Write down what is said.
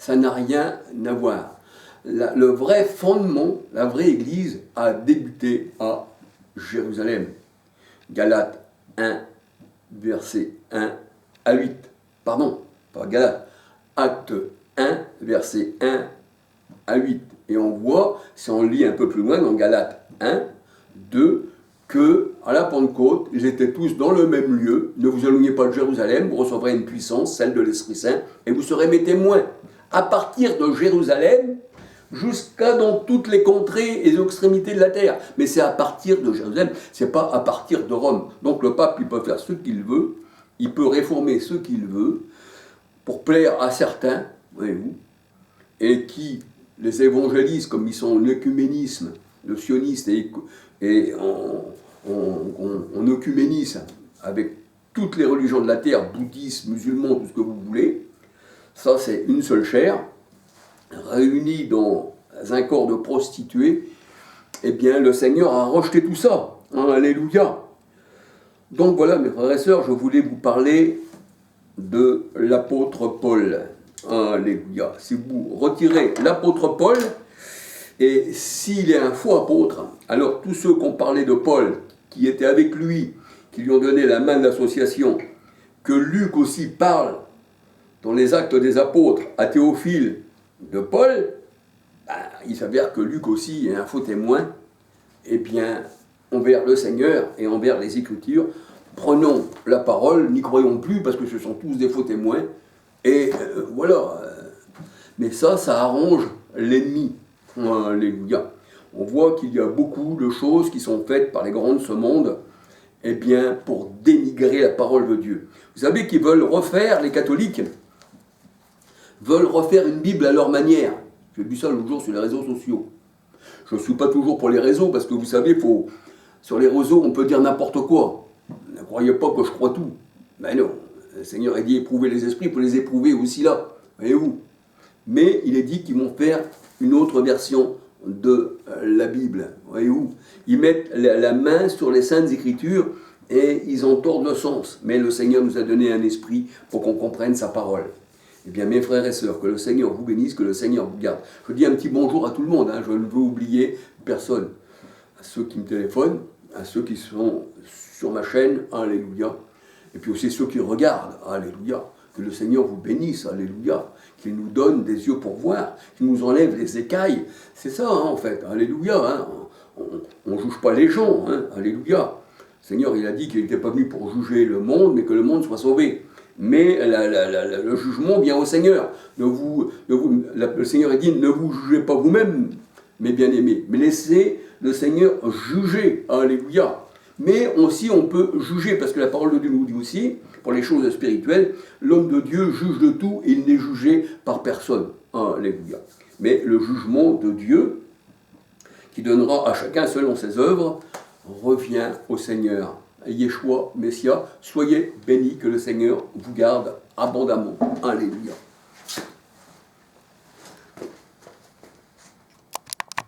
Ça n'a rien à voir. Le vrai fondement, la vraie Église a débuté à Jérusalem. Galates 1, verset 1 à 8. Pardon, pas Galates. Acte 1, verset 1 à 8. Et on voit, si on lit un peu plus loin dans Galates 1, 2, que à la Pentecôte, ils étaient tous dans le même lieu. Ne vous éloignez pas de Jérusalem, vous recevrez une puissance, celle de l'Esprit Saint, et vous serez mes témoins. À partir de Jérusalem, jusqu'à dans toutes les contrées et les extrémités de la terre. Mais c'est à partir de Jérusalem, c'est pas à partir de Rome. Donc le pape, il peut faire ce qu'il veut, il peut réformer ce qu'il veut, pour plaire à certains, voyez-vous, et qui les évangélisent comme ils sont en œcuménisme, le sioniste et en œcuménisme avec toutes les religions de la terre, bouddhistes, musulmans, tout ce que vous voulez. Ça, c'est une seule chair, réunie dans un corps de prostituées. Eh bien, le Seigneur a rejeté tout ça. Hein, alléluia. Donc voilà, mes frères et sœurs, je voulais vous parler de l'apôtre Paul. Alléluia. Si vous retirez l'apôtre Paul, et s'il est un faux apôtre, alors tous ceux qui ont parlé de Paul, qui étaient avec lui, qui lui ont donné la main d'association, que Luc aussi parle dans les Actes des Apôtres à Théophile de Paul, il s'avère que Luc aussi est un faux témoin, eh bien, envers le Seigneur et envers les Écritures, prenons la parole, n'y croyons plus parce que ce sont tous des faux témoins, et voilà. Mais ça arrange l'ennemi. Alléluia. On voit qu'il y a beaucoup de choses qui sont faites par les grands de ce monde, eh bien, pour dénigrer la parole de Dieu. Vous savez qu'ils veulent refaire, les catholiques, veulent refaire une Bible à leur manière. J'ai vu ça l'autre jour sur les réseaux sociaux. Je ne suis pas toujours pour les réseaux, parce que vous savez, sur les réseaux, on peut dire n'importe quoi. Ne croyez pas que je crois tout. Mais non, le Seigneur a dit éprouver les esprits pour les éprouver aussi là. Voyez-vous. Mais il est dit qu'ils vont faire une autre version de la Bible. Voyez-vous. Ils mettent la main sur les Saintes Écritures et ils en tordent le sens. Mais le Seigneur nous a donné un esprit pour qu'on comprenne sa parole. Eh bien, mes frères et sœurs, que le Seigneur vous bénisse, que le Seigneur vous garde. Je dis un petit bonjour à tout le monde, hein, je ne veux oublier personne. À ceux qui me téléphonent, à ceux qui sont sur ma chaîne, alléluia. Et puis aussi ceux qui regardent, alléluia. Que le Seigneur vous bénisse, alléluia. Qu'il nous donne des yeux pour voir, qu'il nous enlève les écailles. C'est ça, hein, en fait, alléluia. Hein. On ne juge pas les gens, hein, alléluia. Le Seigneur, il a dit qu'il n'était pas venu pour juger le monde, mais que le monde soit sauvé. Mais le jugement vient au Seigneur. Le Seigneur a dit, ne vous jugez pas vous-même, mes bien-aimés, mais laissez le Seigneur juger. Alléluia. Mais aussi on peut juger, parce que la parole de Dieu nous dit aussi, pour les choses spirituelles, l'homme de Dieu juge de tout et il n'est jugé par personne. Alléluia. Mais le jugement de Dieu, qui donnera à chacun selon ses œuvres, revient au Seigneur. Yeshua, Messia, soyez bénis, que le Seigneur vous garde abondamment. Alléluia.